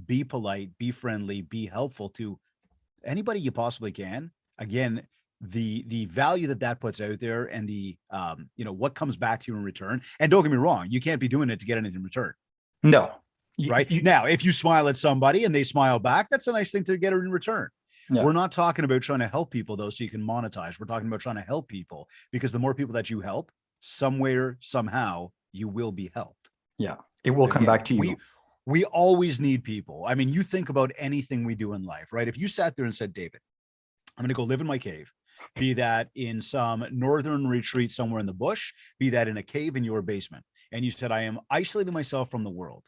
be polite, be friendly, be helpful to anybody you possibly can. Again, the value that puts out there, and the what comes back to you in return. And don't get me wrong, you can't be doing it to get anything in return. No. Right? Now, if you smile at somebody and they smile back, that's a nice thing to get in return. Yeah. We're not talking about trying to help people, though, so you can monetize. We're talking about trying to help people, because the more people that you help, somewhere, somehow, you will be helped. Yeah, it will come back to you. We always need people. I mean, you think about anything we do in life, right? If you sat there and said, David, I'm going to go live in my cave, be that in some northern retreat somewhere in the bush, be that in a cave in your basement, and you said, I am isolating myself from the world.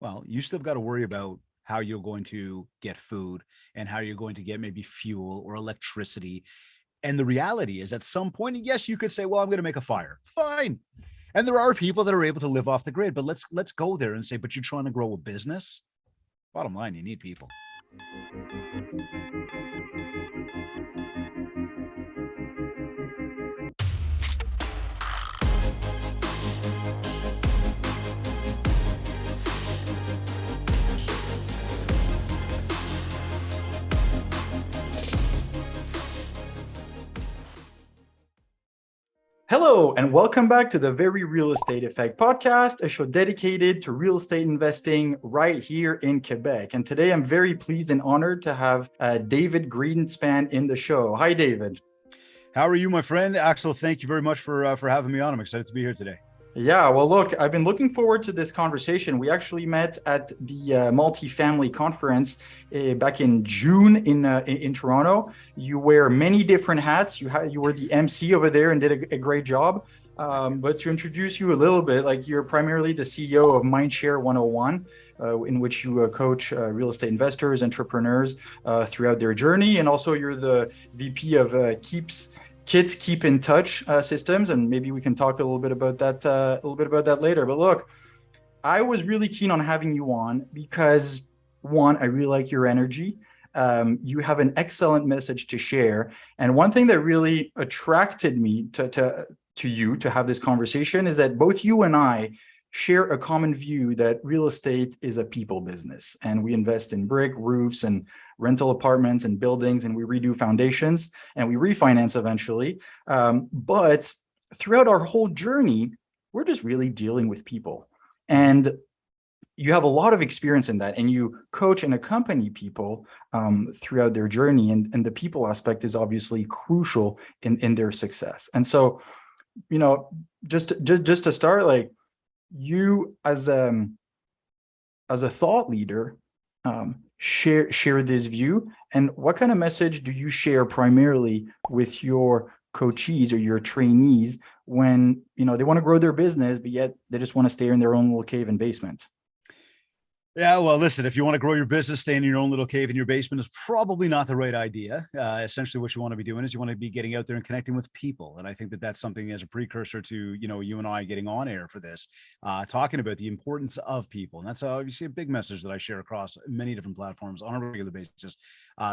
Well, you still got to worry about how you're going to get food and how you're going to get maybe fuel or electricity. And the reality is, at some point, yes, you could say, well, I'm going to make a fire. Fine. And there are people that are able to live off the grid, but let's go there and say, but you're trying to grow a business. Bottom line, you need people. Hello, and welcome back to the Very Real Estate Effect podcast, a show dedicated to real estate investing right here in Quebec. And today I'm very pleased and honored to have David Greenspan in the show. Hi, David. How are you, my friend? Axel, thank you very much for having me on. I'm excited to be here today. Yeah, well, look, I've been looking forward to this conversation. We actually met at the multifamily conference back in June in Toronto. You wear many different hats. You were the MC over there and did a great job. But to introduce you a little bit, like, you're primarily the CEO of MindShare 101, in which you coach real estate investors, entrepreneurs throughout their journey, and also you're the VP of Kids Keep in Touch systems, and maybe we can talk a little bit about that later. But look, I was really keen on having you on because, one, I really like your energy. You have an excellent message to share, and one thing that really attracted me to you to have this conversation is that both you and I share a common view that real estate is a people business, and we invest in brick, roofs, and rental apartments and buildings, and we redo foundations and we refinance eventually. But throughout our whole journey, we're just really dealing with people. And you have a lot of experience in that, and you coach and accompany people throughout their journey. And the people aspect is obviously crucial in their success. And so, just to start, like, you as a thought leader, share this view, and what kind of message do you share primarily with your coachees or your trainees when they want to grow their business, but yet they just want to stay in their own little cave and basement? Yeah, well, listen, if you want to grow your business, staying in your own little cave in your basement is probably not the right idea. Essentially, what you want to be doing is you want to be getting out there and connecting with people. And I think that that's something as a precursor to, you and I getting on air for this, talking about the importance of people. And that's obviously a big message that I share across many different platforms on a regular basis.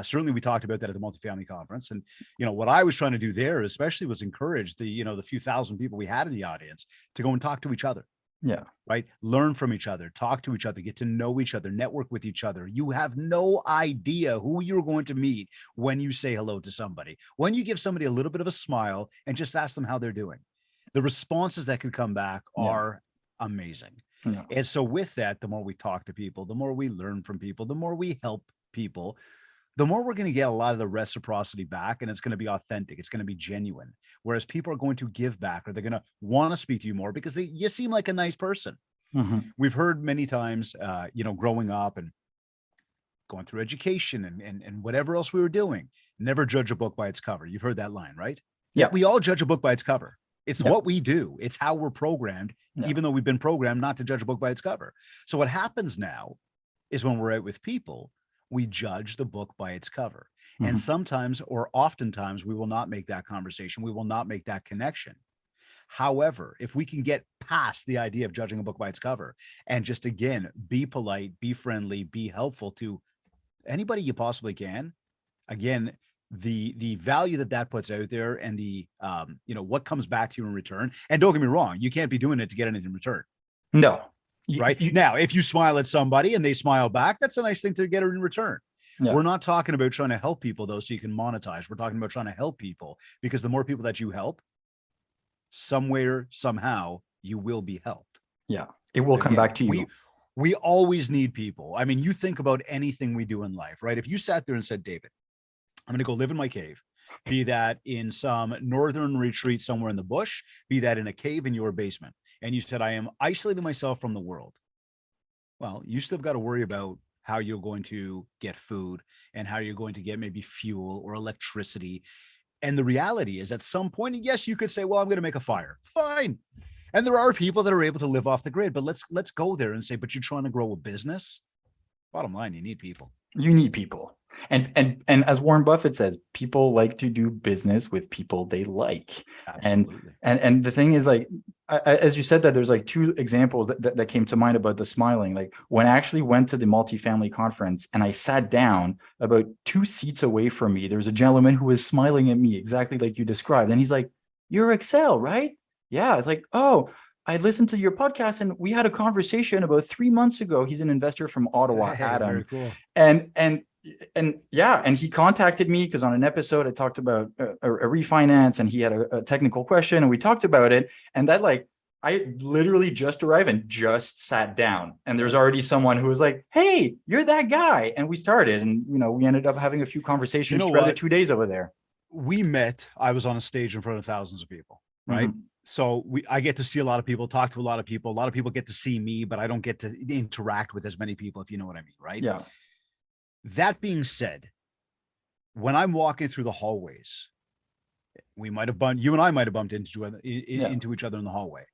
Certainly, we talked about that at the multifamily conference. And, what I was trying to do there especially was encourage the few thousand people we had in the audience to go and talk to each other. Yeah. Right. Learn from each other, talk to each other, get to know each other, network with each other. You have no idea who you're going to meet when you say hello to somebody, when you give somebody a little bit of a smile and just ask them how they're doing. The responses that can come back are amazing. Yeah. And so with that, the more we talk to people, the more we learn from people, the more we help people, the more we're going to get a lot of the reciprocity back, and it's going to be authentic. It's going to be genuine. Whereas people are going to give back, or they're going to want to speak to you more because you seem like a nice person. Mm-hmm. We've heard many times, growing up and going through education and whatever else we were doing, never judge a book by its cover. You've heard that line, right? Yeah. We all judge a book by its cover. It's what we do. It's how we're programmed, even though we've been programmed not to judge a book by its cover. So what happens now is when we're out with people, we judge the book by its cover. Mm-hmm. And sometimes, or oftentimes, we will not make that conversation. We will not make that connection. However, if we can get past the idea of judging a book by its cover and just, again, be polite, be friendly, be helpful to anybody you possibly can, again, the value that puts out there, and the, what comes back to you in return. And don't get me wrong, you can't be doing it to get anything in return. No. right? Now, if you smile at somebody and they smile back, that's a nice thing to get in return. Yeah. We're not talking about trying to help people though, so you can monetize. We're talking about trying to help people, because the more people that you help, somewhere, somehow, you will be helped. Yeah. It will come back to you. We always need people. I mean, you think about anything we do in life, right? If you sat there and said, David, I'm going to go live in my cave, be that in some northern retreat somewhere in the bush, be that in a cave in your basement, and you said, I am isolating myself from the world. Well, you still got to worry about how you're going to get food and how you're going to get maybe fuel or electricity. And the reality is, at some point, yes, you could say, well, I'm going to make a fire. Fine. And there are people that are able to live off the grid, but let's go there and say, but you're trying to grow a business. Bottom line, you need people. You need people. And as Warren Buffett says, people like to do business with people they like. Absolutely. And the thing is, like, as you said, that there's like two examples that came to mind about the smiling. Like, when I actually went to the multifamily conference and I sat down about 2 seats away from me, there's a gentleman who was smiling at me exactly like you described. And he's like, "You're Axel, right?" Yeah. It's like, "Oh, I listened to your podcast and we had a conversation about 3 months ago." He's an investor from Ottawa, Adam. Very cool. And yeah, and he contacted me because on an episode I talked about a refinance, and he had a technical question, and we talked about it. And that, like, I literally just arrived and just sat down, and there's already someone who was like, "Hey, you're that guy," and we started, and we ended up having a few conversations throughout the 2 days over there. We met. I was on a stage in front of thousands of people, right? Mm-hmm. So I get to see a lot of people, talk to a lot of people. A lot of people get to see me, but I don't get to interact with as many people, if you know what I mean, right? Yeah. That being said, when I'm walking through the hallways, you and I might have bumped into each other in the hallway.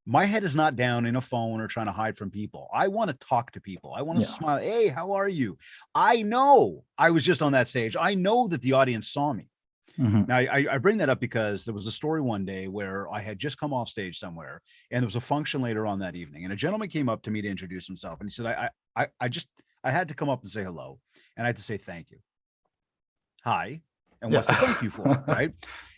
My head is not down in a phone or trying to hide from people. I want to talk to people. I want to smile. Hey, how are you? I know I was just on that stage. I know that the audience saw me. Mm-hmm. Now, I bring that up because there was a story one day where I had just come off stage somewhere, and there was a function later on that evening, and a gentleman came up to me to introduce himself, and he said, I had to come up and say hello, and I had to say thank you. Hi, and what's the thank you for, right?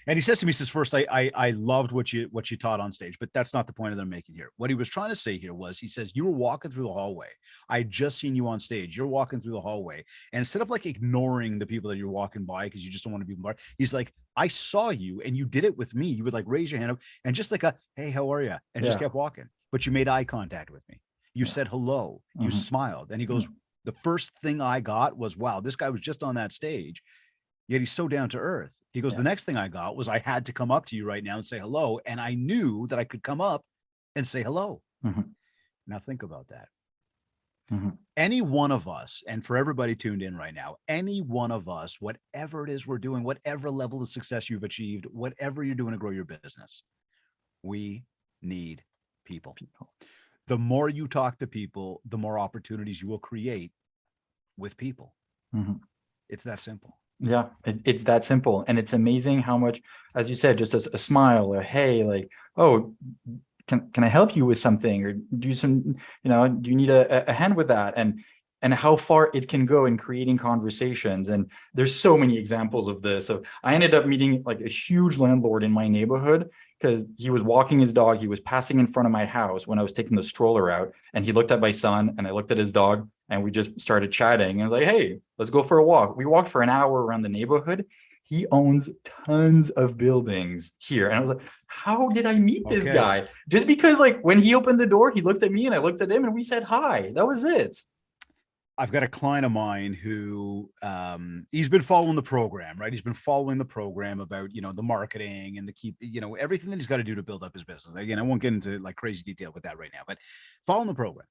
And he says to me, he says, first, I loved what you taught on stage, but that's not the point that I'm making here. What he was trying to say here was, he says, you were walking through the hallway. I had just seen you on stage. You're walking through the hallway. And instead of like ignoring the people that you're walking by because you just don't want to be bombarded, he's like, I saw you and you did it with me. You would like raise your hand up and just like hey, how are you? And just kept walking. But you made eye contact with me. You said hello. You smiled. And he goes, the first thing I got was, wow, this guy was just on that stage. Yet he's so down to earth. He goes, the next thing I got was I had to come up to you right now and say hello. And I knew that I could come up and say hello. Mm-hmm. Now think about that. Mm-hmm. Any one of us, and for everybody tuned in right now, any one of us, whatever it is we're doing, whatever level of success you've achieved, whatever you're doing to grow your business, we need people. The more you talk to people, the more opportunities you will create with people. Mm-hmm. It's that simple. Yeah, it's that simple. And it's amazing how much, as you said, just a smile, or hey, like, oh, can I help you with something, or do some, do you need a hand with that? And how far it can go in creating conversations. And there's so many examples of this. So I ended up meeting like a huge landlord in my neighborhood, because he was walking his dog. He was passing in front of my house when I was taking the stroller out, and he looked at my son and I looked at his dog, and we just started chatting, and like, hey, let's go for a walk. We walked for an hour around the neighborhood. He owns tons of buildings here. And I was like, how did I meet this guy? Just because, like, when he opened the door, he looked at me and I looked at him and we said hi. That was it. I've got a client of mine who he's been following the program, right? He's been following the program about, the marketing and everything that he's got to do to build up his business. Again, I won't get into like crazy detail with that right now, but following the program.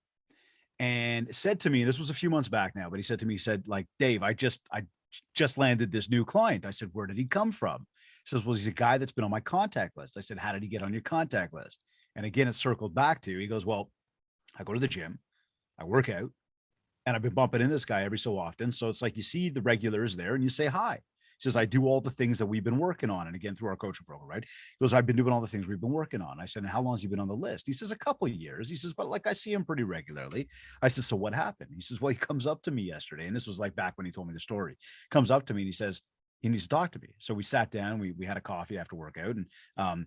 And said to me, this was a few months back now, but he said to me, like, Dave, I just landed this new client. I said, where did he come from? He says, well, he's a guy that's been on my contact list. I said, how did he get on your contact list? And again, it circled back to, he goes, well, I go to the gym, I work out, and I've been bumping into this guy every so often. So it's like, you see the regulars there and you say hi. He says, I do all the things that we've been working on. And again, through our coaching program, right? He goes, I've been doing all the things we've been working on. I said, and how long has he been on the list? He says, a couple of years. He says, but like, I see him pretty regularly. I said, so what happened? He says, well, he comes up to me yesterday. And this was like back when he told me the story. Comes up to me and he says, he needs to talk to me. So we sat down, we had a coffee after workout. And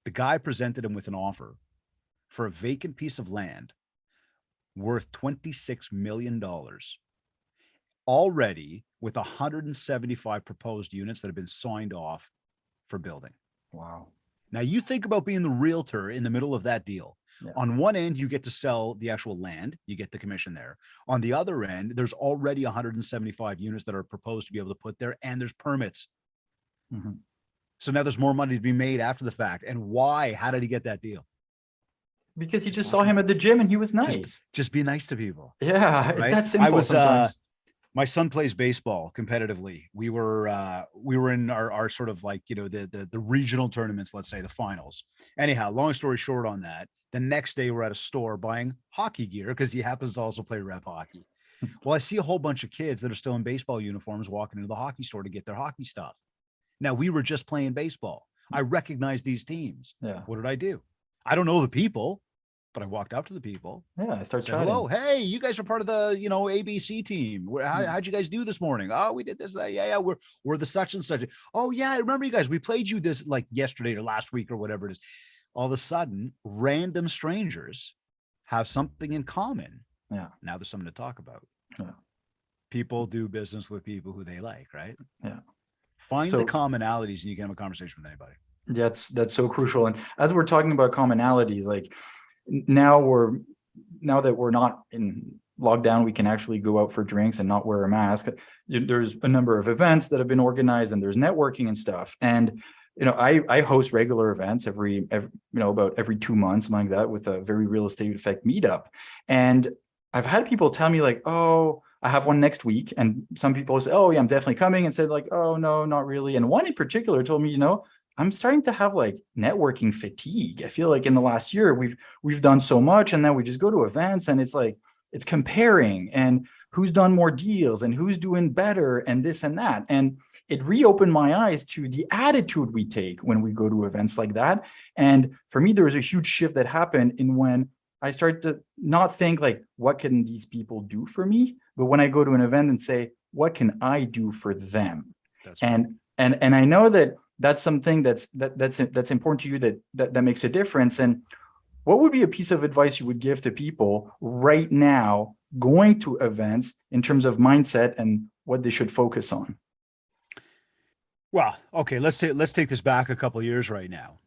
the guy presented him with an offer for a vacant piece of land worth $26 million already, with 175 proposed units that have been signed off for building. Wow. Now you think about being the realtor in the middle of that deal. Yeah. On one end, you get to sell the actual land, you get the commission there. On the other end, there's already 175 units that are proposed to be able to put there, and there's permits. Mm-hmm. So now there's more money to be made after the fact. And why? How did he get that deal? Because he just saw him at the gym and he was nice. Just be nice to people. Yeah, it's right? that simple sometimes. My son plays baseball competitively. We were in our sort of like, the regional tournaments, let's say the finals. Anyhow, long story short on that, the next day we're at a store buying hockey gear because he happens to also play rep hockey. Well, I see a whole bunch of kids that are still in baseball uniforms walking into the hockey store to get their hockey stuff. Now, we were just playing baseball. I recognize these teams. Yeah. What did I do? I don't know the people, but I walked up to the people. Yeah, I started chatting. Hello, hey, you guys are part of the ABC team. How'd you guys do this morning? Oh, we did this. Yeah, we're the such and such. Oh yeah, I remember you guys. We played you this like yesterday or last week or whatever it is. All of a sudden, random strangers have something in common. Yeah. Now there's something to talk about. Yeah. People do business with people who they like, right? Yeah. Find the commonalities and you can have a conversation with anybody. That's so crucial. And as we're talking about commonalities, like now that we're not in lockdown, we can actually go out for drinks and not wear a mask. There's a number of events that have been organized and there's networking and stuff. And I host regular events every about every 2 months, something like that, with a very real estate effect meetup. And I've had people tell me like, oh, I have one next week. And some people say, oh yeah, I'm definitely coming, and said like, oh no, not really. And one in particular told me, I'm starting to have like networking fatigue. I feel like in the last year we've done so much, and then we just go to events and it's like it's comparing and who's done more deals and who's doing better and this and that. And it reopened my eyes to the attitude we take when we go to events like that. And for me, there was a huge shift that happened in when I started to not think like, what can these people do for me? But when I go to an event and say, what can I do for them? That's right. And I know that's something that's important to you, that makes a difference. And what would be a piece of advice you would give to people right now going to events in terms of mindset and what they should focus on? Well, okay, let's take this back a couple of years right now.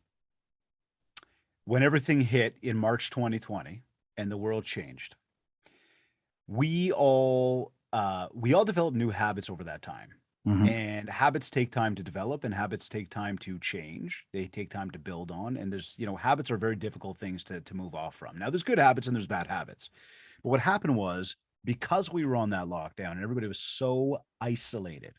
When everything hit in March 2020 and the world changed, we all developed new habits over that time. Mm-hmm. And habits take time to develop, and habits take time to change. They take time to build on. And there's, habits are very difficult things to move off from. Now, there's good habits and there's bad habits. But what happened was, because we were on that lockdown and everybody was so isolated,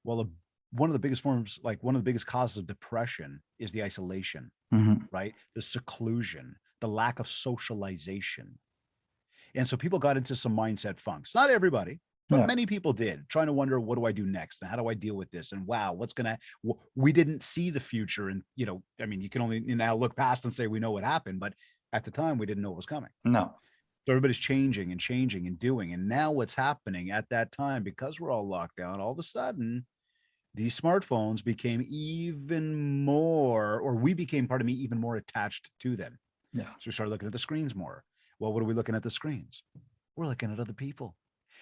well, one of the biggest causes of depression is the isolation, mm-hmm. right? The seclusion, the lack of socialization. And so people got into some mindset funks. Not everybody, but many people did, trying to wonder, what do I do next? And how do I deal with this? And wow, we didn't see the future. And, you can only now look past and say, we know what happened, but at the time we didn't know what was coming. No. So everybody's changing and doing. And now what's happening at that time, because we're all locked down, all of a sudden, these smartphones became even more attached to them. Yeah. So we started looking at the screens more. Well, what are we looking at the screens? We're looking at other people.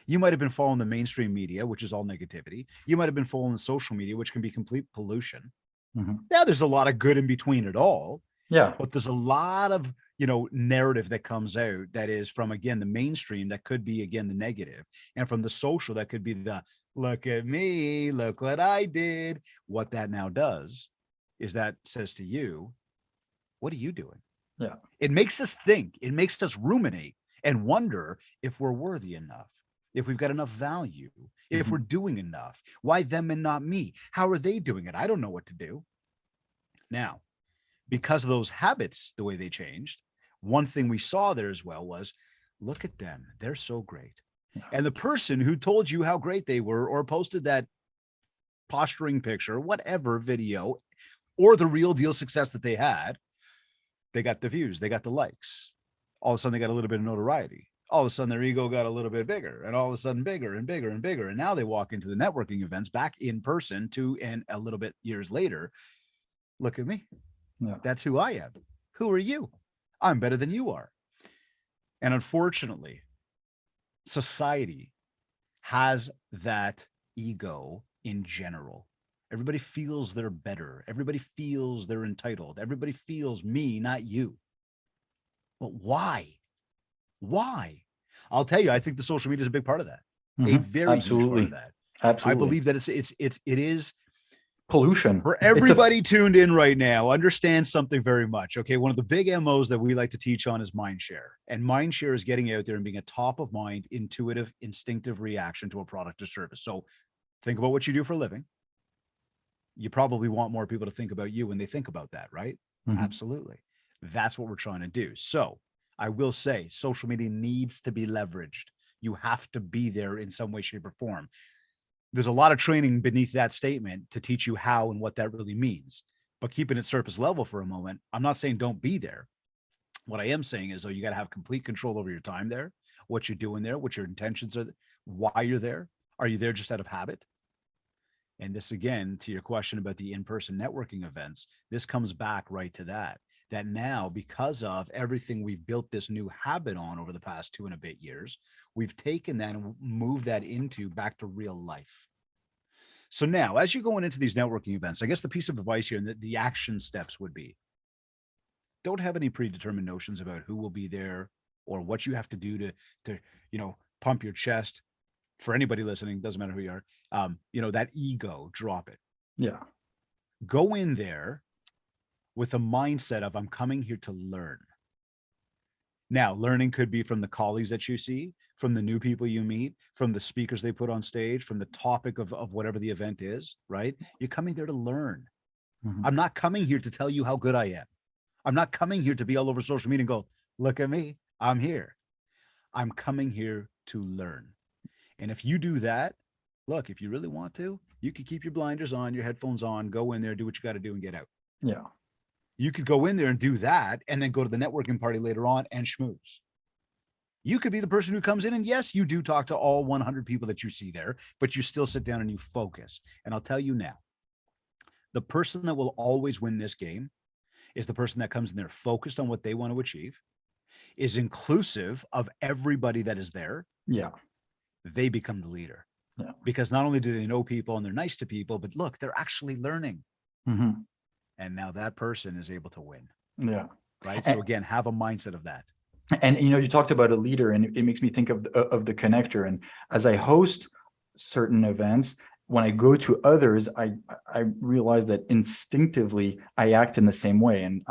You might have been following the mainstream media, which is all negativity. You might have been following the social media, which can be complete pollution. Mm-hmm. Yeah, there's a lot of good in between it all. Yeah. But there's a lot of, narrative that comes out that is from, again, the mainstream, that could be, again, the negative. And from the social, that could be the, look at me, look what I did. What that now does is that says to you, what are you doing? Yeah. It makes us think, it makes us ruminate and wonder if we're worthy enough, if we've got enough value, if we're doing enough. Why them and not me? How are they doing it? I don't know what to do. Now, because of those habits, the way they changed, one thing we saw there as well was, look at them. They're so great. Yeah. And the person who told you how great they were, or posted that posturing picture, whatever video, or the real deal success that they had, they got the views, they got the likes. All of a sudden, they got a little bit of notoriety. All of a sudden, their ego got a little bit bigger, and all of a sudden bigger and bigger and bigger. And now they walk into the networking events back in person and a little bit years later, look at me. Yeah. That's who I am. Who are you? I'm better than you are. And unfortunately, society has that ego in general. Everybody feels they're better. Everybody feels they're entitled. Everybody feels me, not you. But why? Why? I'll tell you, I think the social media is a big part of that. A very huge part of Absolutely. that. I Absolutely. believe that it is Pollution. for It's a everybody tuned in right now. Understand something very much. Okay. One of the big MOs that we like to teach on is MindShare. And MindShare is getting out there and being a top of mind, intuitive, instinctive reaction to a product or service. So think about what you do for a living. You probably want more people to think about you when they think about that, right? Absolutely. That's what we're trying to do. So I will say social media needs to be leveraged. You have to be there in some way, shape, or form. There's a lot of training beneath that statement to teach you how and what that really means. But keeping it surface level for a moment, I'm not saying don't be there. What I am saying is, though, you got to have complete control over your time there, what you're doing there, what your intentions are, why you're there. Are you there just out of habit? And this, again, to your question about the in-person networking events, this comes back right to that now, because of everything we've built this new habit on over the past 2 and a bit years, we've taken that and moved that into back to real life. So now, as you're going into these networking events, I guess the piece of advice here and the action steps would be, don't have any predetermined notions about who will be there or what you have to do to pump your chest. For anybody listening, doesn't matter who you are, that ego, drop it. Yeah. Go in there with a mindset of, I'm coming here to learn. Now, learning could be from the colleagues that you see, from the new people you meet, from the speakers they put on stage, from the topic of whatever the event is, right? You're coming there to learn. I'm not coming here to tell you how good I am. I'm not coming here to be all over social media and go, look at me, I'm here. I'm coming here to learn. And if you do that, look, if you really want to, you can keep your blinders on, your headphones on, go in there, do what you got to do and get out. Yeah. You could go in there and do that and then go to the networking party later on and schmooze. You could be the person who comes in and yes, you do talk to all 100 people that you see there, but you still sit down and you focus. And I'll tell you now, the person that will always win this game is the person that comes in there focused on what they want to achieve, is inclusive of everybody that is there. Yeah. They become the leader. Yeah. Because not only do they know people and they're nice to people, but look, they're actually learning. And now that person is able to win. Yeah. Right. So again, have a mindset of that. And you talked about a leader, and it makes me think of the connector. And as I host certain events, when I go to others, I realize that instinctively I act in the same way. And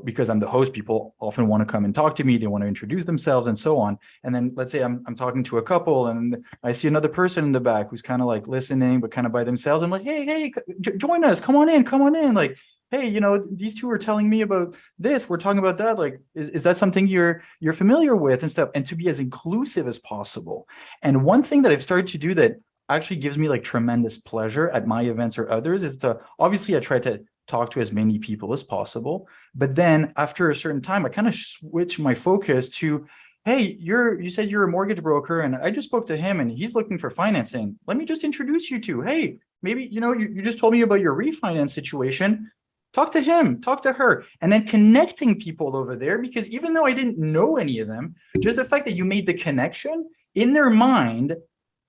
because I'm the host, people often want to come and talk to me. They want to introduce themselves and so on. And then let's say I'm talking to a couple and I see another person in the back who's kind of like listening, but kind of by themselves. I'm like, hey, join us. Come on in. Like, hey, these two are telling me about this. We're talking about that. Like, is that something you're familiar with and stuff? And to be as inclusive as possible. And one thing that I've started to do that actually gives me like tremendous pleasure at my events or others is to, obviously I try to talk to as many people as possible, but then after a certain time, I kind of switch my focus to, hey, you said you're a mortgage broker and I just spoke to him and he's looking for financing. Let me just introduce you to, hey, maybe, you just told me about your refinance situation. Talk to him, talk to her, and then connecting people over there, because even though I didn't know any of them, just the fact that you made the connection in their mind,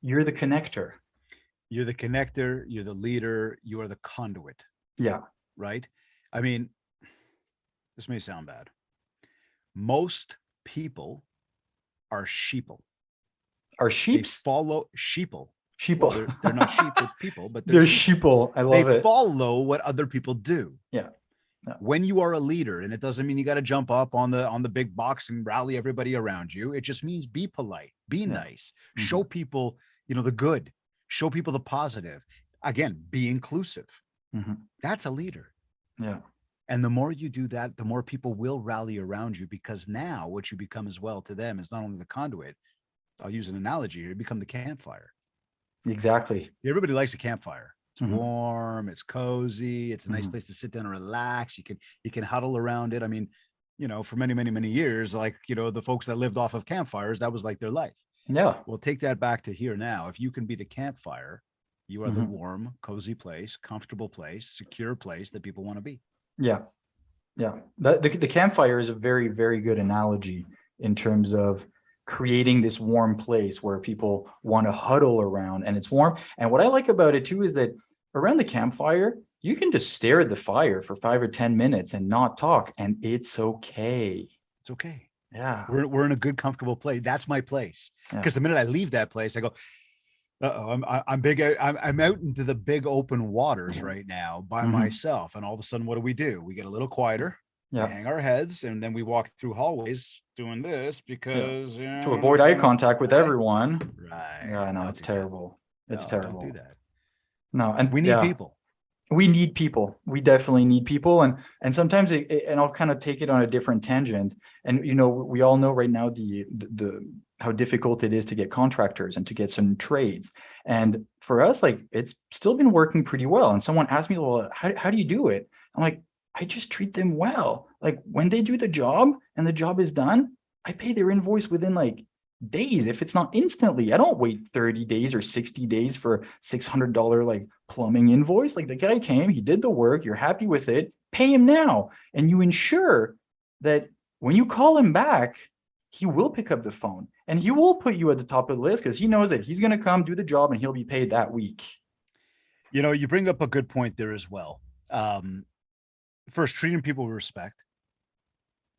you're the connector. You're the connector, you're the leader, you are the conduit. Yeah. Right? I mean, this may sound bad. Most people are sheeple. Are sheeps? They follow sheeple. Sheeple. Well, they're not sheep, they're people, but they're sheeple. I love it. They follow what other people do. Yeah. When you are a leader, and it doesn't mean you got to jump up on the big box and rally everybody around you. It just means be polite, be nice, show people, the good, show people the positive. Again, be inclusive. That's a leader. Yeah. And the more you do that, the more people will rally around you, because now what you become as well to them is not only the conduit. I'll use an analogy here. You become the campfire. Exactly. Everybody likes a campfire. It's warm, it's cozy, it's a nice place to sit down and relax. You can huddle around it. I mean, for many, many, many years, like, the folks that lived off of campfires, that was like their life. Yeah. Well, take that back to here now. If you can be the campfire, you are the warm, cozy place, comfortable place, secure place that people want to be. Yeah. Yeah. The campfire is a very, very good analogy. in terms of creating this warm place where people want to huddle around and it's warm. And what I like about it too is that around the campfire, you can just stare at the fire for 5 or 10 minutes and not talk, and it's okay. It's okay. Yeah. We're in a good, comfortable place. That's my place. Because the minute I leave that place, I go, I'm out into the big open waters right now by myself. And all of a sudden, what do? We get a little quieter. We hang our heads, and then we walk through hallways doing this because you know, to avoid eye contact with everyone. Right. Yeah, no, it's terrible. It's terrible. Don't do that. No, and we need people. We need people. We definitely need people. And sometimes and I'll kind of take it on a different tangent. And you know, we all know right now the how difficult it is to get contractors and to get some trades. And for us, like, it's still been working pretty well. And someone asked me, well, how do you do it? I'm like, I just treat them well. Like, when they do the job and the job is done, I pay their invoice within like days, if it's not instantly. I don't wait 30 days or 60 days for $600 like plumbing invoice. Like, the guy came, he did the work, you're happy with it, pay him now. And you ensure that when you call him back, he will pick up the phone and he will put you at the top of the list because he knows that he's going to come do the job and he'll be paid that week. You know, you bring up a good point there as well. First, treating people with respect.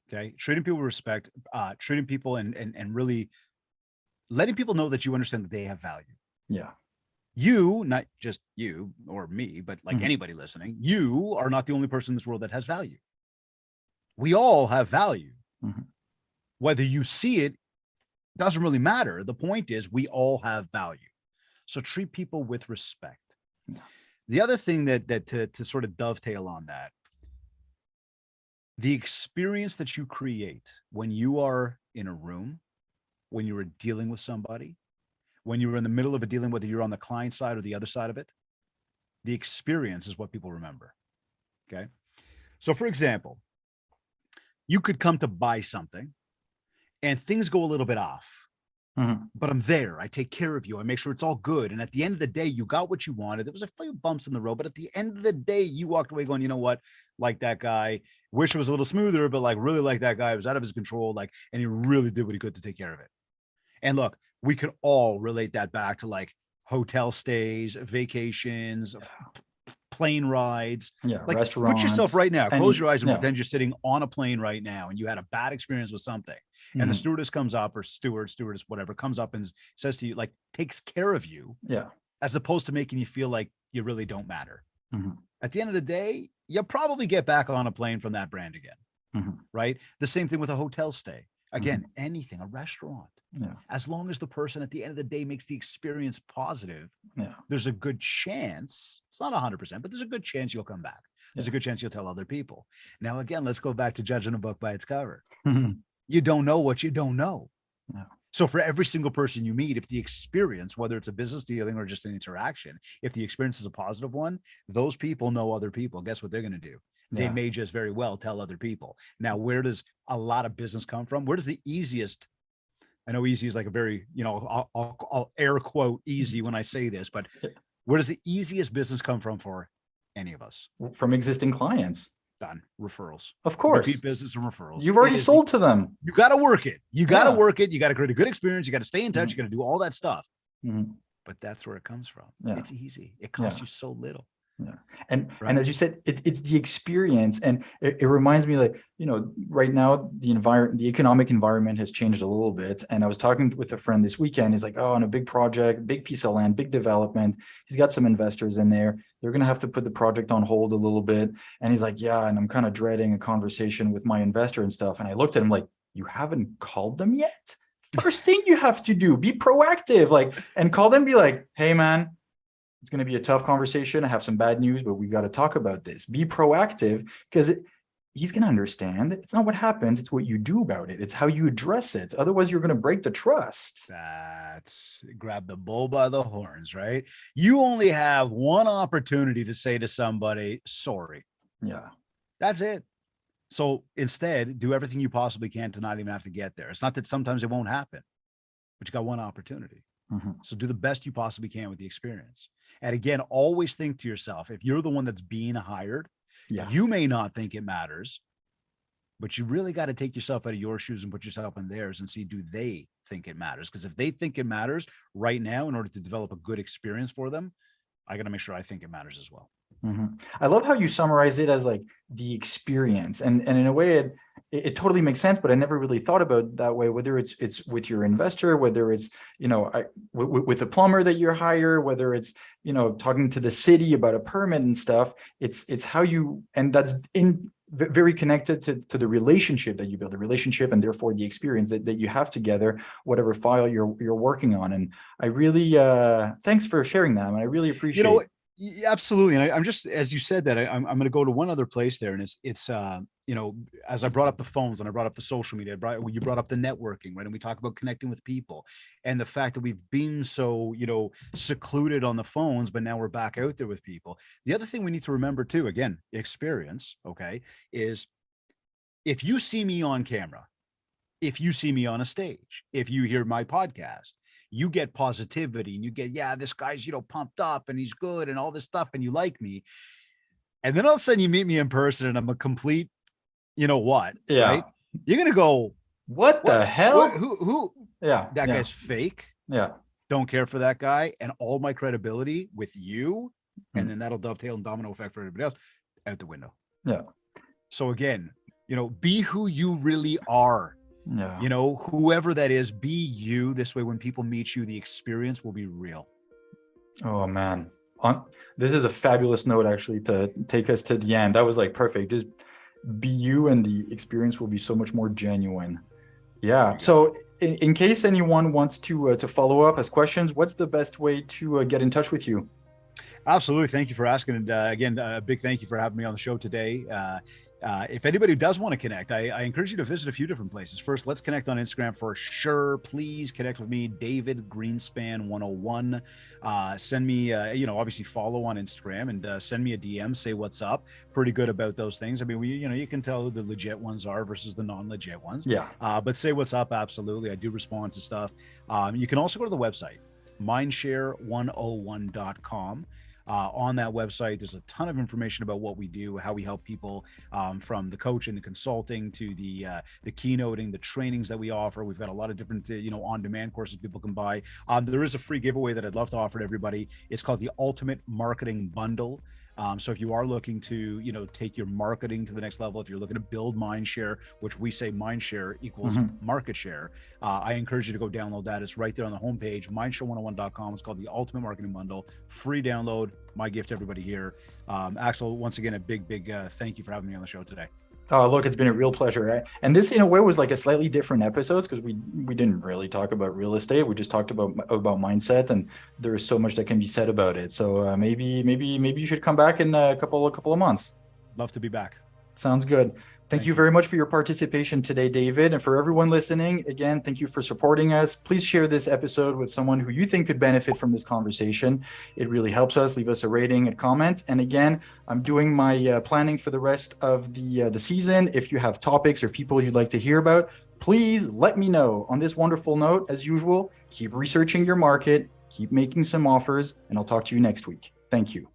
Okay. Treating people with respect, treating people and really letting people know that you understand that they have value. Yeah. You, not just you or me, but like anybody listening, you are not the only person in this world that has value. We all have value. Whether you see it doesn't really matter. The point is we all have value. So treat people with respect. The other thing that to sort of dovetail on that, the experience that you create when you are in a room, when you are dealing with somebody, when you're in the middle of a dealing, whether you're on the client side or the other side of it, the experience is what people remember. Okay. So for example, you could come to buy something and things go a little bit off, but I'm there. I take care of you. I make sure it's all good. And at the end of the day, you got what you wanted. There was a few bumps in the road, but at the end of the day, you walked away going, you know what? Like that guy, wish it was a little smoother, but like really like that guy, it was out of his control. Like, and he really did what he could to take care of it. And look, we could all relate that back to like hotel stays, vacations, plane rides, like restaurants. Put yourself right now, close your eyes and pretend you're sitting on a plane right now and you had a bad experience with something. And the stewardess comes up, or stewardess, whatever, comes up and says to you, like, takes care of you. Yeah. As opposed to making you feel like you really don't matter. At the end of the day, you'll probably get back on a plane from that brand again. Right. The same thing with a hotel stay. Again, anything, a restaurant. As long as the person at the end of the day makes the experience positive, there's a good chance, it's not 100%, but there's a good chance you'll come back. There's a good chance you'll tell other people. Now, again, let's go back to judging a book by its cover. You don't know what you don't know. So for every single person you meet, if the experience, whether it's a business dealing or just an interaction, if the experience is a positive one, those people know other people. Guess what they're going to do? They may just very well tell other people. Now, where does a lot of business come from? Where does the easiest, I know easy is like a very, you know, I'll air quote easy when I say this, but where does the easiest business come from for any of us? From existing clients. Done. Referrals. Of course. Repeat business and referrals. You've already sold to them. You got to work it. You got to work it. You got to create a good experience. You got to stay in touch. You got to do all that stuff. But that's where it comes from. It's easy. It costs you so little. And as you said, it's the experience, and it reminds me, like, you know, right now the economic environment has changed a little bit. And I was talking with a friend this weekend. He's like, oh, on a big project, big piece of land, big development. He's got some investors in there. They're going to have to put the project on hold a little bit. And he's like, yeah, and I'm kind of dreading a conversation with my investor and stuff. And I looked at him like, you haven't called them yet? First thing you have to do, be proactive, like, and call them, be like, hey man, it's going to be a tough conversation. I have some bad news, but we got to talk about this. Be proactive, because he's going to understand. It's not what happens. It's what you do about it. It's how you address it. Otherwise, you're going to break the trust. That's grab the bull by the horns, right? You only have one opportunity to say to somebody, sorry. That's it. So instead, do everything you possibly can to not even have to get there. It's not that sometimes it won't happen, but you got one opportunity. So do the best you possibly can with the experience. And again, always think to yourself, if you're the one that's being hired, you may not think it matters, but you really got to take yourself out of your shoes and put yourself in theirs and see, do they think it matters? Because if they think it matters right now, in order to develop a good experience for them, I got to make sure I think it matters as well. I love how you summarize it as like the experience, and in a way it totally makes sense, but I never really thought about it that way, whether it's with your investor, whether it's, with the plumber that you hire, whether it's, talking to the city about a permit and stuff. It's how you, and that's very connected to the relationship that you build, the relationship, and therefore the experience that you have together, whatever file you're working on. And I really, thanks for sharing that. And I really appreciate it. Absolutely. And I'm just, as you said that, I'm going to go to one other place there. And it's as I brought up the phones and I brought up the social media, you brought up the networking, right? And we talk about connecting with people and the fact that we've been so, secluded on the phones, but now we're back out there with people. The other thing we need to remember too, again, experience, okay, is if you see me on camera, if you see me on a stage, if you hear my podcast, you get positivity and you get, yeah, this guy's, pumped up and he's good and all this stuff, and you like me. And then all of a sudden you meet me in person and I'm a complete, what, Yeah. right? You're going to go, what the hell? Who? Yeah. That guy's fake. Yeah. Don't care for that guy. And all my credibility with you. And then that'll dovetail and domino effect for everybody else out the window. Yeah. So again, be who you really are. Yeah. Whoever that is, be you. This way, when people meet you, the experience will be real. Oh man. This is a fabulous note actually to take us to the end. That was like perfect. Just be you and the experience will be so much more genuine. Yeah. So in case anyone wants to follow up, ask questions, what's the best way to get in touch with you? Absolutely. Thank you for asking. And again, a big thank you for having me on the show today. If anybody does want to connect, I encourage you to visit a few different places. First, let's connect on Instagram for sure. Please connect with me, David Greenspan 101. Send me, obviously follow on Instagram and send me a DM, say what's up. Pretty good about those things. I mean, you can tell who the legit ones are versus the non-legit ones. Yeah. But say what's up. Absolutely. I do respond to stuff. You can also go to the website, MindShare101.com. On that website, there's a ton of information about what we do, how we help people, from the coaching, the consulting, to the keynoting, the trainings that we offer. We've got a lot of different, on-demand courses people can buy. There is a free giveaway that I'd love to offer to everybody. It's called the Ultimate Marketing Bundle. So if you are looking to, take your marketing to the next level, if you're looking to build MindShare, which we say MindShare equals market share, I encourage you to go download that. It's right there on the homepage, mindshare101.com. It's called the Ultimate Marketing Bundle, free download. My gift to everybody here. Axel, once again, a big thank you for having me on the show today. Oh, look, it's been a real pleasure. Right? And this, in a way, was like a slightly different episode because we didn't really talk about real estate. We just talked about mindset, and there is so much that can be said about it. So maybe you should come back in a couple of months. Love to be back. Sounds good. Thank you very much for your participation today, David. And for everyone listening, again, thank you for supporting us. Please share this episode with someone who you think could benefit from this conversation. It really helps us. Leave us a rating and comment. And again, I'm doing my planning for the rest of the season. If you have topics or people you'd like to hear about, please let me know. On this wonderful note, as usual, keep researching your market, keep making some offers, and I'll talk to you next week. Thank you.